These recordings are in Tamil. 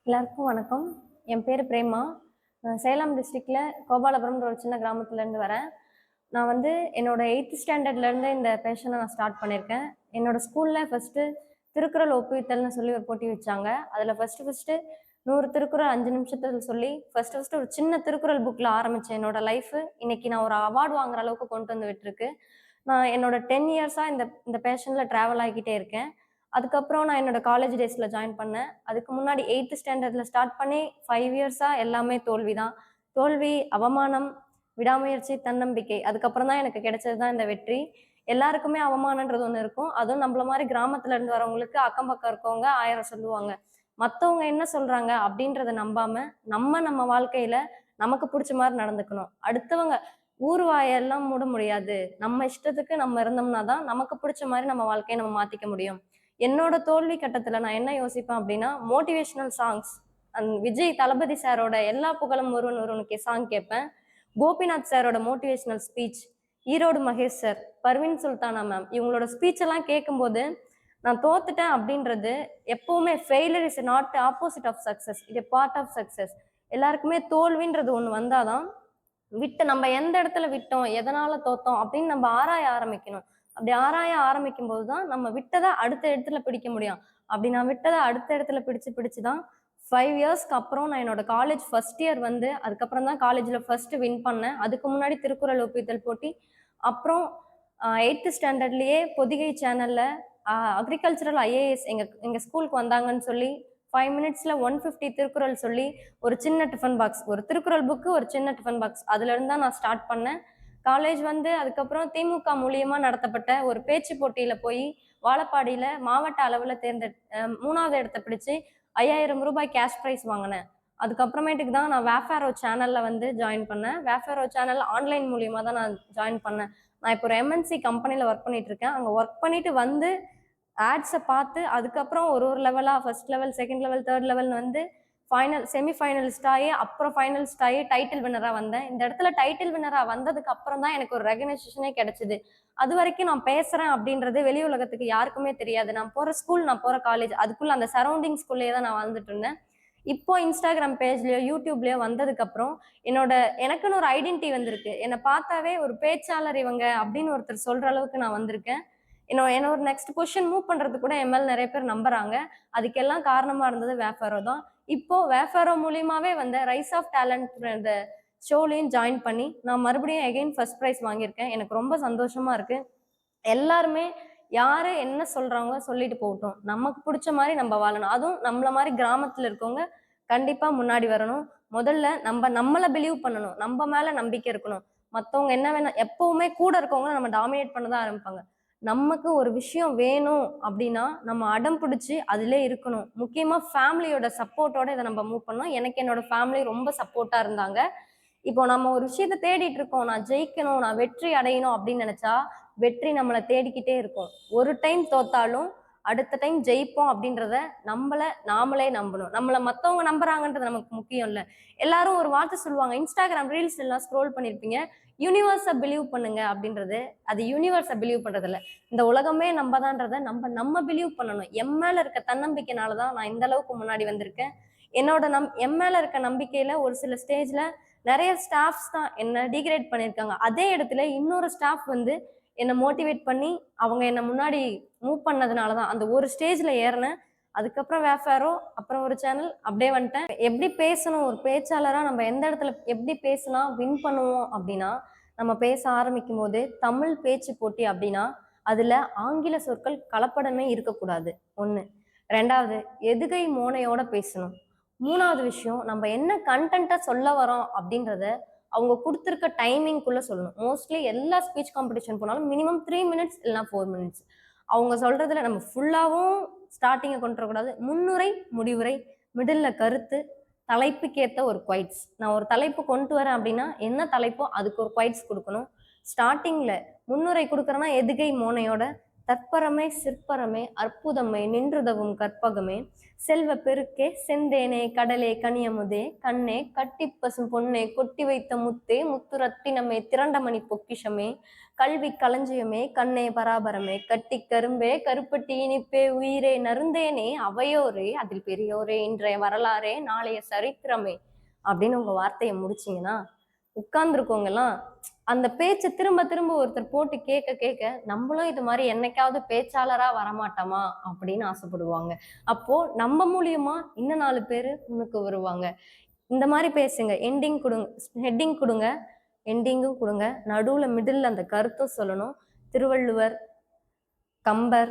எல்லாருக்கும் வணக்கம். என் பேர் பிரேமா. நான் சேலம் டிஸ்ட்ரிக்ட்ல கோபாலபுரம்ன்ற ஒரு சின்ன கிராமத்துலேருந்து வரேன். நான் வந்து என்னோட 8த் ஸ்டாண்டர்ட்லேருந்து இந்த பேஷனை நான் ஸ்டார்ட் பண்ணியிருக்கேன். என்னோட ஸ்கூலில் ஃபஸ்ட்டு திருக்குறள் ஒப்புவித்தல்னு சொல்லி ஒரு போட்டி வச்சாங்க. அதில் ஃபஸ்ட்டு 100 திருக்குறள் 5 நிமிஷத்துல சொல்லி ஃபஸ்ட்டு ஒரு சின்ன திருக்குறள் புக்கில் ஆரம்பித்தேன் என்னோட லைஃபு. இன்னைக்கு நான் ஒரு அவார்டு வாங்குற அளவுக்கு கொண்டு வந்து விட்டுருக்கு. நான் என்னோட 10 இயர்ஸாக இந்த இந்த பேஷனில் ட்ராவல் ஆகிக்கிட்டே இருக்கேன். அதுக்கப்புறம் நான் என்னோட காலேஜ் டேஸ்ல ஜாயின் பண்ணேன். அதுக்கு முன்னாடி 8த் ஸ்டாண்டர்ட்ல ஸ்டார்ட் பண்ணி 5 இயர்ஸா எல்லாமே தோல்வி தான். தோல்வி, அவமானம், விடாமுயற்சி, தன்னம்பிக்கை. அதுக்கப்புறம் தான் எனக்கு கிடைச்சது தான் இந்த வெற்றி. எல்லாருக்குமே அவமானன்றது ஒண்ணு இருக்கும். அதுவும் நம்மள மாரி கிராமத்துல இருந்து வரவங்களுக்கு அக்கம் பக்கம் இருக்கவங்க 1000 சொல்லுவாங்க. மத்தவங்க என்ன சொல்றாங்க அப்படின்றத நம்பாம, நம்ம வாழ்க்கையில நமக்கு புடிச்ச மாரி நடந்துக்கணும். அடுத்தவங்க ஊர் வாயெல்லாம் மூட முடியாது. நம்ம இஷ்டத்துக்கு நம்ம இருந்தோம்னா தான் நமக்கு புடிச்ச மாரி நம்ம வாழ்க்கைய நம்ம மாத்திக்க முடியும். என்னோட தோல்வி கட்டத்துல நான் என்ன யோசிப்பேன் அப்படின்னா, மோட்டிவேஷனல் சாங்ஸ் விஜய் தளபதி சாரோட எல்லா புகழும் ஒருவன் ஒருவனுக்கு சாங் கேட்பேன். கோபிநாத் சாரோட motivational speech, Erode Mahesh sir, Parveen Sultana ma'am இவங்களோட ஸ்பீச் எல்லாம் கேட்கும்போது நான் தோத்துட்டேன் அப்படின்றது எப்பவுமே failure is not opposite of success, it part of success. எல்லாருக்குமே தோல்வின்றது ஒண்ணு வந்தாதான் நம்ம எந்த இடத்துல விட்டோம், எதனால தோத்தோம் அப்படின்னு நம்ம ஆராய ஆரம்பிக்கணும். அப்படி ஆராய ஆரம்பிக்கும் போதுதான் நம்ம விட்டதை அடுத்த இடத்துல பிடிக்க முடியும். அப்படி நான் விட்டதை அடுத்த இடத்துல பிடிச்சுதான் 5 இயர்ஸ்க்கு அப்புறம் நான் என்னோட காலேஜ் ஃபர்ஸ்ட் இயர் வந்து அதுக்கப்புறம் தான் காலேஜ்ல ஃபர்ஸ்ட் வின் பண்ணேன். அதுக்கு முன்னாடி திருக்குறள் ஒப்பித்தல் போட்டி, அப்புறம் 8th ஸ்டாண்டர்ட்லயே பொதிகை சேனல்ல அக்ரிகல்ச்சரல் ஐஏஎஸ் எங்க எங்க ஸ்கூலுக்கு வந்தாங்கன்னு சொல்லி 5 மினிட்ஸ்ல 150 திருக்குறள் சொல்லி ஒரு சின்ன டிஃபன் பாக்ஸ், ஒரு திருக்குறள் புக்கு, ஒரு சின்ன டிஃபன் பாக்ஸ், அதுல இருந்து தான் நான் ஸ்டார்ட் பண்ணேன். காலேஜ் வந்து அதுக்கப்புறம் திமுக மூலியமா நடத்தப்பட்ட ஒரு பேச்சு போட்டியில போய் வாழப்பாடியில மாவட்ட அளவுல 3வது இடத்தை பிடிச்சு 5000 ரூபாய் கேஷ் பிரைஸ் வாங்கினேன். அதுக்கப்புறமேட்டுக்கு தான் நான் வேஃபேரோ சேனல்ல வந்து ஜாயின் பண்ணேன். வேஃபேரோ சேனல் ஆன்லைன் மூலியமா தான் நான் ஜாயின் பண்ணேன். நான் இப்போ ஒரு எம்என்சி கம்பெனில ஒர்க் பண்ணிட்டு இருக்கேன். அங்க ஒர்க் பண்ணிட்டு வந்து ஆட்ஸை பார்த்து அதுக்கப்புறம் ஒரு ஒரு லெவலாக first level, second level, third லெவல்னு வந்து ஃபைனல், செமி ஃபைனலிஸ்ட் ஆகி அப்புறம் ஃபைனலிஸ்ட் ஆகி டைட்டில் வின்னராக வந்தேன். இந்த இடத்துல டைட்டில் வின்னராக வந்ததுக்கு அப்புறம் தான் எனக்கு ஒரு ரெகனைசேஷனே கிடைச்சிது. அது வரைக்கும் நான் பேசுறேன் அப்படின்றது வெளி உலகத்துக்கு யாருக்குமே தெரியாது. நான் போற ஸ்கூல், நான் போற காலேஜ், அதுக்குள்ள அந்த சரௌண்டிங்ஸ்குள்ளேயே தான் நான் வாழ்ந்துட்டு இருந்தேன். இப்போ இன்ஸ்டாகிராம் பேஜ்லயோ யூடியூப்லயோ வந்ததுக்கு அப்புறம் எனக்குன்னு ஒரு ஐடென்டிட்டி வந்திருக்கு. என்னை பார்த்தாவே ஒரு பேச்சாளர் இவங்க அப்படின்னு ஒருத்தர் சொல்ற அளவுக்கு நான் வந்திருக்கேன். என்ன ஒரு நெக்ஸ்ட் பொசிஷன் மூவ் பண்றது கூட என் மேல நிறைய பேர் நம்புறாங்க. அதுக்கெல்லாம் காரணமா இருந்தது வேஃபேரோ தான். இப்போ வேஃபேரோ மூலியமாவே வந்த ரைஸ் ஆஃப் டேலண்ட் இந்த ஷோலையும் ஜாயின் பண்ணி நான் மறுபடியும் எகைன் ஃபர்ஸ்ட் ப்ரைஸ் வாங்கியிருக்கேன். எனக்கு ரொம்ப சந்தோஷமா இருக்கு. எல்லாருமே யாரு என்ன சொல்றாங்க சொல்லிட்டு போகட்டும். நமக்கு பிடிச்ச மாதிரி நம்ம வாழணும். அதுவும் நம்மள மாதிரி கிராமத்துல இருக்கவங்க கண்டிப்பா முன்னாடி வரணும். முதல்ல நம்மள பிலீவ் பண்ணணும். நம்ம மேல நம்பிக்கை இருக்கணும். மத்தவங்க என்ன வேணா எப்பவுமே கூட இருக்கவங்க நம்ம டாமினேட் பண்ணதான் ஆரம்பிப்பாங்க. நமக்கு ஒரு விஷயம் வேணும் அப்படின்னா நம்ம அடம் பிடிச்சி அதிலே இருக்கணும். முக்கியமா ஃபேமிலியோட சப்போர்ட்டோட இதை நம்ம மூவ் பண்ணோம். எனக்கு என்னோட ஃபேமிலி ரொம்ப சப்போர்ட்டா இருந்தாங்க. இப்போ நம்ம ஒரு விஷயத்த தேடிட்டு இருக்கோம், நான் ஜெயிக்கணும், நான் வெற்றி அடையணும் அப்படின்னு நினைச்சா வெற்றி நம்மளை தேடிக்கிட்டே இருக்கும். ஒரு டைம் தோத்தாலும் அடுத்த டைம் ஜெயிப்போம் அப்படின்றத நாமளே நம்பணும். நம்மளை மத்தவங்க நம்புறாங்கன்றது நமக்கு முக்கியம் இல்ல. எல்லாரும் ஒரு வார்த்தை சொல்லுவாங்க, இன்ஸ்டாகிராம் ரீல்ஸ் எல்லாம் ஸ்க்ரோல் பண்ணிருப்பீங்க, யூனிவர்ஸை பிலீவ் பண்ணுங்க அப்படின்றது. அது யூனிவர்ஸை பிலீவ் பண்றது இல்ல, இந்த உலகமே நம்பதான்றத நம்ம பிலீவ் பண்ணணும். என் மேல இருக்க தன்னம்பிக்கைனாலதான் நான் இந்த அளவுக்கு முன்னாடி வந்திருக்கேன். என் மேல இருக்க நம்பிக்கையில ஒரு சில ஸ்டேஜ்ல நிறைய ஸ்டாஃப்ஸ் தான் என்ன டிகிரேட் பண்ணியிருக்காங்க. அதே இடத்துல இன்னொரு ஸ்டாஃப் வந்து என்னை மோட்டிவேட் பண்ணி அவங்க என்னை முன்னாடி மூவ் பண்ணதுனால தான் அந்த ஒரு ஸ்டேஜ்ல ஏறினேன். அதுக்கப்புறம் வேஃபேரோ, அப்புறம் ஒரு சேனல், அப்படியே வந்துட்டேன். எப்படி பேசணும், ஒரு பேச்சாளரா நம்ம எந்த இடத்துல எப்படி பேசினா வின் பண்ணுவோம் அப்படின்னா, நம்ம பேச ஆரம்பிக்கும் போது தமிழ் பேச்சு போட்டி அப்படின்னா அதுல ஆங்கில சொற்கள் கலப்படமே இருக்கக்கூடாது. ஒண்ணு. ரெண்டாவது, எதுகை மோனையோட பேசணும். மூணாவது விஷயம், நம்ம என்ன கண்டென்ட்டை சொல்ல வரோம் அப்படின்றத அவங்க கொடுத்துருக்க டைமிங்குள்ள சொல்லணும். மோஸ்ட்லி எல்லா ஸ்பீச் காம்படிஷன் போனாலும் மினிமம் 3 மினிட்ஸ் இல்லைனா 4 மினிட்ஸ். அவங்க சொல்றதுல நம்ம ஃபுல்லாவும் ஸ்டார்டிங்கை கொண்டு வரக்கூடாது. முன்னுரை, முடிவுரை, மிடில்ல கருத்து, தலைப்புக்கேற்ற ஒரு குவைட்ஸ். நான் ஒரு தலைப்பு கொண்டு வரேன் அப்படின்னா என்ன தலைப்போ அதுக்கு ஒரு குவைட்ஸ் கொடுக்கணும். ஸ்டார்டிங்ல முன்னுரை கொடுக்குறேன்னா எதுகை மோனையோட, தற்பரமே சிற்பரமே அற்புதமே நின்றுதவும் கற்பகமே செல்வ பெருக்கே செந்தேனே கடலே கனியமுதே கண்ணே கட்டிப்பசும் பொன்னே கொட்டி வைத்த முத்தே முத்து ரத்தினமே திரண்டமணி பொக்கிஷமே கல்வி களஞ்சியமே கண்ணே பராபரமே கட்டி கரும்பே கருப்பட்டி இனிப்பே உயிரே நருந்தேனே அவையோரே அதில் பெரியோரே இன்றைய வரலாறே நாளைய சரித்திரமே அப்படின்னு உங்க வார்த்தையை முடிச்சிங்கன்னா உட்கார்ந்துருக்கவங்கலாம் அந்த பேச்சை திரும்ப திரும்ப ஒருத்தர் போட்டு கேட்க கேட்க நம்மளும் இது மாதிரி என்னைக்காவது பேச்சாளரா வரமாட்டோமா அப்படின்னு ஆசைப்படுவாங்க. அப்போ நம்ம மூலியமா இன்னும் 4 பேரு முன்னுக்கு வருவாங்க. இந்த மாதிரி பேசுங்க. எண்டிங் கொடுங்க, ஹெட்டிங் கொடுங்க, எண்டிங்கும் கொடுங்க, நடுவுல மிடில் அந்த கருத்தும் சொல்லணும். திருவள்ளுவர், கம்பர்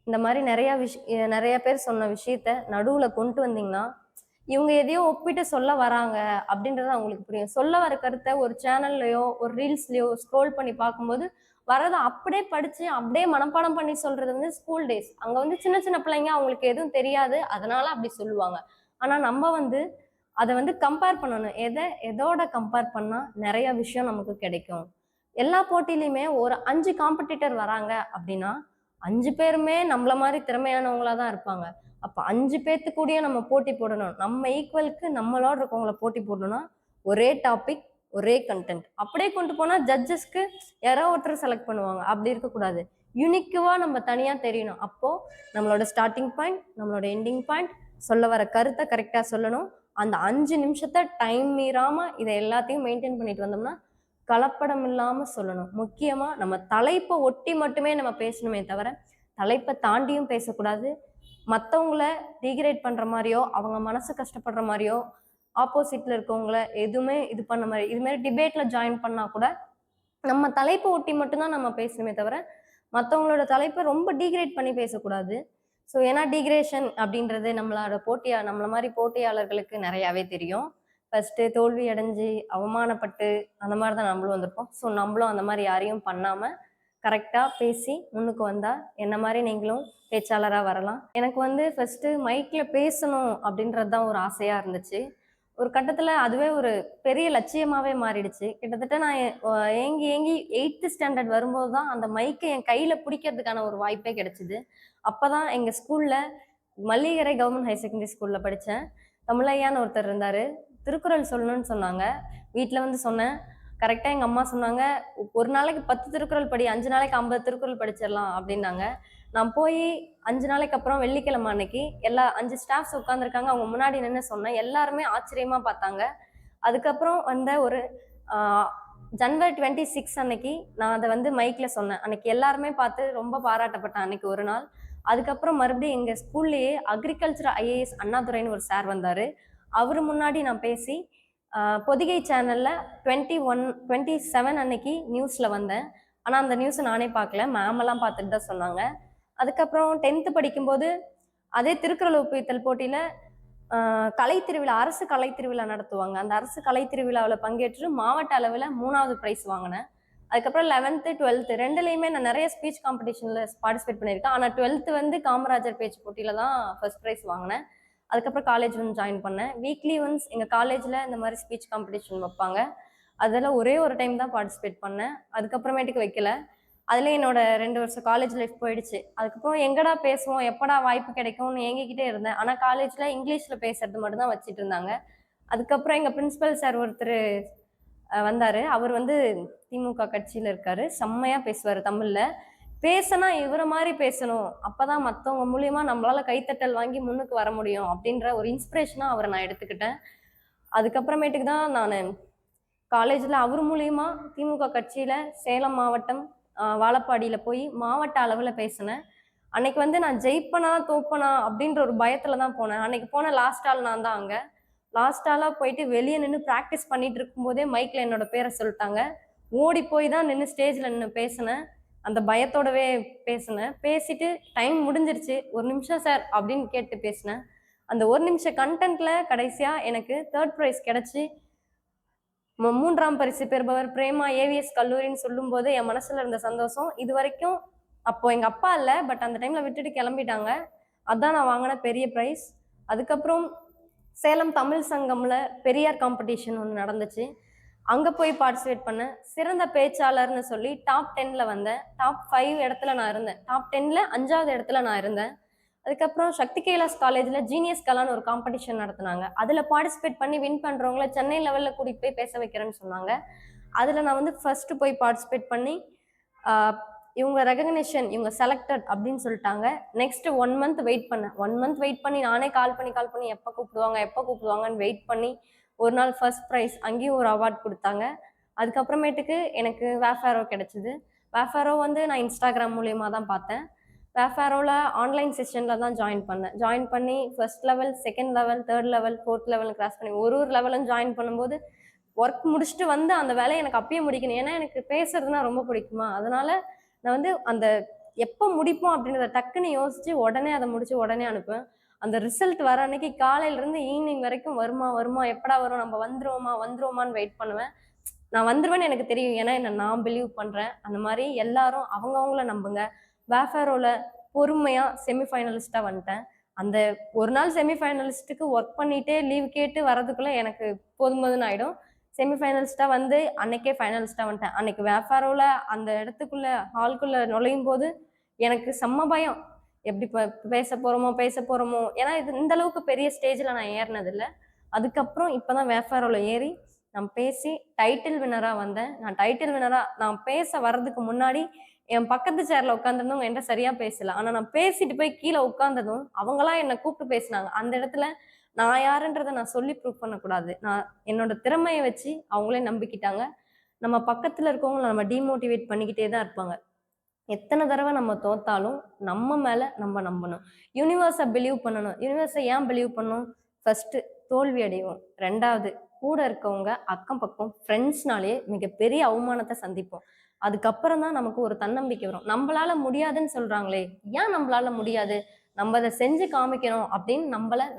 இந்த மாதிரி நிறைய பேர் சொன்ன விஷயத்த நடுவுல கொண்டு வந்தீங்கன்னா இவங்க எதையோ ஒப்பிட்டு சொல்ல வராங்க அப்படின்றது அவங்களுக்கு புரியும். சொல்ல வர கருத்தை ஒரு சேனல்லையோ ஒரு ரீல்ஸ்லயோ ஸ்க்ரோல் பண்ணி பார்க்கும்போது வரதை அப்படியே படிச்சு அப்படியே மனப்பாடம் பண்ணி சொல்றது வந்து ஸ்கூல் டேஸ். அங்க வந்து சின்ன சின்ன பிள்ளைங்க அவங்களுக்கு எதுவும் தெரியாது, அதனால அப்படி சொல்லுவாங்க. ஆனா நம்ம வந்து அதை வந்து கம்பேர் பண்ணணும். எதோட கம்பேர் பண்ணா நிறைய விஷயம் நமக்கு கிடைக்கும். எல்லா போட்டியிலையுமே ஒரு 5 காம்படிட்டர் வராங்க அப்படின்னா 5 பேருமே நம்மள மாதிரி திறமையானவங்களா தான் இருப்பாங்க. அப்ப 5 பேத்து கூடயே நம்ம போட்டி போடணும். நம்ம ஈக்குவலுக்கு நம்மளோட இருக்கவங்கள போட்டி போடணும்னா ஒரே டாபிக், ஒரே கண்டென்ட் அப்படியே கொண்டு போனா ஜட்ஜஸ்க்கு யாரோ ஒருத்தர் செலக்ட் பண்ணுவாங்க. அப்படி இருக்கக்கூடாது. யூனிக்குவா நம்ம தனியா தெரியணும். அப்போ நம்மளோட ஸ்டார்டிங் பாயிண்ட், நம்மளோட எண்டிங் பாயிண்ட், சொல்ல வர கருத்தை கரெக்டா சொல்லணும். அந்த 5 நிமிஷத்தை டைம் மீறாம இதை எல்லாத்தையும் மெயின்டைன் பண்ணிட்டு வந்தோம்னா கலப்படம் இல்லாம சொல்லணும். முக்கியமா நம்ம தலைப்பை ஒட்டி மட்டுமே நம்ம பேசணுமே தவிர தலைப்பை தாண்டியும் பேசக்கூடாது. மற்றவங்கள டீக்ரேட் பண்ற மாதிரியோ அவங்க மனசு கஷ்டப்படுற மாதிரியோ ஆப்போசிட்ல இருக்கவங்கள எதுவுமே இது பண்ண மாதிரி இது மாதிரி டிபேட்ல ஜாயின் பண்ணா கூட நம்ம தலைப்பை ஒட்டி மட்டும்தான் நம்ம பேசணுமே தவிர மற்றவங்களோட தலைப்பை ரொம்ப டீக்ரேட் பண்ணி பேசக்கூடாது. ஸோ ஏன்னா டீக்ரேஷன் அப்படின்றது நம்மள மாதிரி போட்டியாளர்களுக்கு நிறையாவே தெரியும். ஃபர்ஸ்ட்டு தோல்வி அடைஞ்சு அவமானப்பட்டு அந்த மாதிரி தான் நம்மளும் வந்திருப்போம். ஸோ நம்மளும் அந்த மாதிரி யாரையும் பண்ணாமல் கரெக்டாக பேசி முன்னுக்கு வந்தால் என்ன மாதிரி நீங்களும் பேச்சாளராக வரலாம். எனக்கு வந்து ஃபர்ஸ்ட்டு மைக்கில் பேசணும் அப்படின்றது தான் ஒரு ஆசையாக இருந்துச்சு. ஒரு கட்டத்தில் அதுவே ஒரு பெரிய லட்சியமாகவே மாறிடுச்சு. கிட்டத்தட்ட நான் ஏங்கி 8th ஸ்டாண்டர்ட் வரும்போது தான் அந்த மைக்கை என் கையில் பிடிக்கிறதுக்கான ஒரு வாய்ப்பே கிடைச்சிது. அப்போ தான் எங்கள் ஸ்கூலில் மல்லிகரை கவர்மெண்ட் ஹையர் செகண்டரி ஸ்கூலில் படித்தேன். தமிழையான்னு ஒருத்தர் இருந்தார். திருக்குறள் சொல்லணும்னு சொன்னாங்க. வீட்டில் வந்து சொன்னேன். கரெக்டாக எங்கள் அம்மா சொன்னாங்க, ஒரு நாளைக்கு 10 திருக்குறள் படி, 5 நாளைக்கு 50 திருக்குறள் படிச்சிடலாம் அப்படின்னாங்க. நான் போய் 5 நாளைக்கு அப்புறம் வெள்ளிக்கிழமை அன்னைக்கு எல்லா 5 ஸ்டாஃப்ஸ் உட்காந்துருக்காங்க. அவங்க முன்னாடி நின்று சொன்னேன். எல்லாருமே ஆச்சரியமா பார்த்தாங்க. அதுக்கப்புறம் வந்த ஒரு ஜனவரி 26 அன்னைக்கு நான் அதை வந்து மைக்கில் சொன்னேன். அன்னைக்கு எல்லாருமே பார்த்து ரொம்ப பாராட்டப்பட்டேன் அன்னைக்கு ஒரு நாள். அதுக்கப்புறம் மறுபடியும் எங்கள் ஸ்கூல்லேயே அக்ரிகல்ச்சர் ஐஏஎஸ் அண்ணாதுரைன்னு ஒரு சார் வந்தார். அவர் முன்னாடி நான் பேசி பொதிகை சேனலில் 27 அன்னைக்கு நியூஸில் வந்தேன். ஆனால் அந்த நியூஸை நானே பார்க்கல, மேமெல்லாம் பார்த்துட்டு தான் சொன்னாங்க. அதுக்கப்புறம் 10th படிக்கும்போது அதே திருக்குறள் ஒப்புவித்தல் போட்டியில் கலைத்திருவிழா, அரசு கலைத்திருவிழா நடத்துவாங்க. அந்த அரசு கலைத்திருவிழாவில் பங்கேற்று மாவட்ட அளவில் 3வது ப்ரைஸ் வாங்கினேன். அதுக்கப்புறம் 11th 12th ரெண்டுலேயுமே நான் நிறைய ஸ்பீச் காம்படிஷனில் பார்ட்டிசிபேட் பண்ணியிருக்கேன். ஆனால் 12th வந்து காமராஜர் பேச்சு போட்டியில் தான் ஃபர்ஸ்ட் ப்ரைஸ் வாங்கினேன். அதுக்கப்புறம் காலேஜ் வந்து ஜாயின் பண்ணேன். வீக்லி ஒன்ஸ் எங்கள் காலேஜில் இந்த மாதிரி ஸ்பீச் காம்படிஷன் வைப்பாங்க. அதில் ஒரே ஒரு டைம் தான் பார்ட்டிசிபேட் பண்ணேன். அதுக்கப்புறமேட்டுக்கு வைக்கல. அதில் என்னோட 2 வருஷம் காலேஜ் லைஃப் போயிடுச்சு. அதுக்கப்புறம் எங்கடா பேசுவோம், எப்படா வாய்ப்பு கிடைக்கும்னு ஏங்கிக்கிட்டே இருந்தேன். ஆனால் காலேஜில் இங்கிலீஷில் பேசுறது மட்டும்தான் வச்சுட்டு இருந்தாங்க. அதுக்கப்புறம் எங்கள் பிரின்சிபல் சார் ஒருத்தர் வந்தார். அவர் வந்து திமுக கட்சியில் இருக்கார். செம்மையாக பேசுவார் தமிழில். பேசினா இவரை மாதிரி பேசணும், அப்போதான் மற்றவங்க மூலியமா நம்மளால கைத்தட்டல் வாங்கி முன்னுக்கு வர முடியும் அப்படின்ற ஒரு இன்ஸ்பிரேஷனாக அவரை நான் எடுத்துக்கிட்டேன். அதுக்கப்புறமேட்டுக்கு தான் நான் காலேஜில் அவர் மூலியமா திமுக கட்சியில் சேலம் மாவட்டம் வாழப்பாடியில் போய் மாவட்ட அளவில் பேசினேன். அன்னைக்கு வந்து நான் ஜெயிப்பனா தோப்பனா அப்படின்ற ஒரு பயத்தில் தான் போனேன். அன்னைக்கு போன லாஸ்ட் ஆள் நான் தான். அங்கே லாஸ்ட் ஆளாக போயிட்டு வெளியே நின்று ப்ராக்டிஸ் பண்ணிட்டு இருக்கும்போதே மைக்கில் என்னோட பேரை சொல்லிட்டாங்க. ஓடி போய் தான் நின்று ஸ்டேஜில் நின்று பேசினேன். அந்த பயத்தோடவே பேசினேன். பேசிட்டு டைம் முடிஞ்சிருச்சு, 1 நிமிஷம் சார் அப்படின்னு கேட்டு பேசினேன். அந்த 1 நிமிஷம் கண்டென்ட்ல கடைசியாக எனக்கு 3rd ப்ரைஸ் கிடச்சி 3ஆம் பரிசு பெறுபவர் பிரேமா ஏவிஎஸ் கல்லூரின்னு சொல்லும்போது என் மனசில் இருந்த சந்தோஷம் இது வரைக்கும். அப்போ எங்கள் அப்பா இல்லை, பட் அந்த டைமில் விட்டுட்டு கிளம்பிட்டாங்க. அதுதான் நான் வாங்கின பெரிய ப்ரைஸ். அதுக்கப்புறம் சேலம் தமிழ் சங்கமில் பெரியார் காம்படிஷன் ஒன்று நடந்துச்சு. அங்க போய் பார்ட்டிசிபேட் பண்ணேன். சிறந்த பேச்சாளர்னு சொல்லி டாப் 10ல வந்தேன். டாப் 5 இடத்துல நான் இருந்தேன். டாப் 10ல 5வது இடத்துல நான் இருந்தேன். அதுக்கப்புறம் சக்தி கைலாஸ் காலேஜ்ல ஜீனியஸ் கலான்னு ஒரு காம்படிஷன் நடத்துனாங்க. அதுல பார்ட்டிசிபேட் பண்ணி வின் பண்றவங்கள சென்னை லெவல்ல கூட்டிட்டு போய் பேச வைக்கிறேன்னு சொன்னாங்க. அதுல நான் வந்து ஃபர்ஸ்ட் போய் பார்ட்டிசிபேட் பண்ணி இவங்க ரெகக்னிஷன், இவங்க செலக்டட் அப்படின்னு சொல்லிட்டாங்க. நெக்ஸ்ட் 1 மந்த் வெயிட் பண்ணேன். 1 மந்த் வெயிட் பண்ணி நானே கால் பண்ணி எப்போ கூப்பிடுவாங்கன்னு வெயிட் பண்ணி ஒரு நாள் ஃபர்ஸ்ட் ப்ரைஸ் அங்கேயும் ஒரு அவார்ட் கொடுத்தாங்க. அதுக்கப்புறமேட்டுக்கு எனக்கு வேஃபாரோ கிடைச்சிது. வேஃபாரோ வந்து நான் இன்ஸ்டாகிராம் மூலியமாக தான் பார்த்தேன். வேஃபாரோவில் ஆன்லைன் செஷனில் தான் ஜாயின் பண்ணேன். ஜாயின் பண்ணி first level, second level, third level, fourth level cross பண்ணி ஒரு லெவலும் ஜாயின் பண்ணும்போது ஒர்க் முடிச்சுட்டு வந்து அந்த வேலையை எனக்கு அப்பயே முடிக்கணும். ஏன்னா எனக்கு பேசுறதுனா ரொம்ப பிடிக்குமா, அதனால நான் வந்து அந்த எப்போ முடிப்போம் அப்படின்றத டக்குன்னு யோசிச்சு உடனே அதை முடிச்சு உடனே அனுப்புவேன். அந்த ரிசல்ட் வர அன்னைக்கு காலையிலேருந்து ஈவினிங் வரைக்கும் வருமா எப்படா வரும், நம்ம வந்துருவோமான்னு வெயிட் பண்ணுவேன். நான் வந்துருவேன்னு எனக்கு தெரியும். ஏன்னா என்ன நான் பிலீவ் பண்றேன். அந்த மாதிரி எல்லாரும் அவங்கவுங்கள நம்புங்க. வேஃபாரோல பொறுமையா செமிஃபைனலிஸ்டா வந்துட்டேன். அந்த ஒரு நாள் செமிஃபைனலிஸ்ட்டுக்கு ஒர்க் பண்ணிட்டே லீவ் கேட்டு வரதுக்குள்ள எனக்கு போதும்னு ஆயிடும். செமிஃபைனலிஸ்டா வந்து அன்னைக்கே ஃபைனலிஸ்டா வந்துட்டேன். அன்னைக்கு வேஃபாரோல அந்த இடத்துக்குள்ள ஹால்குள்ள நுழையும் போது எனக்கு செம்ம பயம். எப்படி பேச போறோமோ ஏன்னா இது இந்த அளவுக்கு பெரிய ஸ்டேஜ்ல நான் ஏறினது இல்லை. அதுக்கப்புறம் இப்பதான் வேஃபாரோல ஏறி நான் பேசி டைட்டில் வினரா வந்தேன். நான் பேச வர்றதுக்கு முன்னாடி என் பக்கத்து சேர்ல உட்காந்துருந்தவங்க என்கிட்ட சரியா பேசல. ஆனா நான் பேசிட்டு போய் கீழே உட்கார்ந்ததும் அவங்களாம் என்னை கூப்பிட்டு பேசினாங்க. அந்த இடத்துல நான் யாருன்றதை நான் சொல்லி ப்ரூவ் பண்ணக்கூடாது. நான் என்னோட திறமையை வச்சு அவங்களே நம்பிக்கிட்டாங்க. நம்ம பக்கத்துல இருக்கவங்களை நம்ம டிமோட்டிவேட் பண்ணிக்கிட்டே தான் இருப்பாங்க. எத்தனை தடவை நம்ம தோத்தாலும் நம்ம மேல நம்ம நம்பணும். யூனிவர்ஸை பிலீவ் பண்ணணும். யூனிவர்ஸை ஏன் பிலீவ் பண்ணணும்? ஃபர்ஸ்ட் தோல்வி அடைவோம். 2வது கூட இருக்கவங்க அக்கம் பக்கம் ஃப்ரெண்ட்ஸ்னாலே மிகப்பெரிய அவமானத்தை சந்திப்போம். அதுக்கப்புறம் தான் நமக்கு ஒரு தன்னம்பிக்கை வரும். நம்மளால முடியாதுன்னு சொல்றாங்களே, ஏன் நம்மளால முடியாது, நம்ம அதை செஞ்சு காமிக்கணும் அப்படின்னு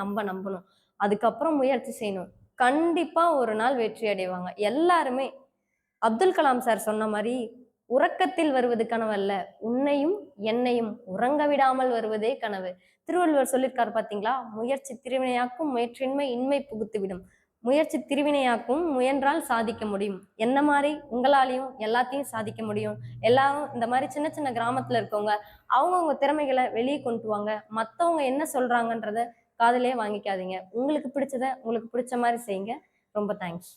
நம்ம நம்பணும். அதுக்கப்புறம் முயற்சி செய்யணும். கண்டிப்பா ஒரு நாள் வெற்றி அடைவாங்க எல்லாருமே. அப்துல் கலாம் சார் சொன்ன மாதிரி உறக்கத்தில் வருவது கனவல்ல, உன்னையும் என்னையும் உறங்க விடாமல் வருவதே கனவு. திருவள்ளுவர் சொல்லியிருக்காரு பாத்தீங்களா, முயற்சி திருவினையாக்கும், முயற்சியின்மை இன்மை புகுத்துவிடும். முயற்சி திருவினையாக்கும், முயன்றால் சாதிக்க முடியும். என்ன மாதிரி உங்களாலையும் எல்லாத்தையும் சாதிக்க முடியும். எல்லாரும் இந்த மாதிரி சின்ன சின்ன கிராமத்துல இருக்கவங்க அவங்கவுங்க திறமைகளை வெளியே கொண்டு வாங்க. மத்தவங்க என்ன சொல்றாங்கன்றத காதுலயே வாங்கிக்காதீங்க. உங்களுக்கு பிடிச்ச மாதிரி செய்யுங்க. ரொம்ப தேங்க்ஸ்.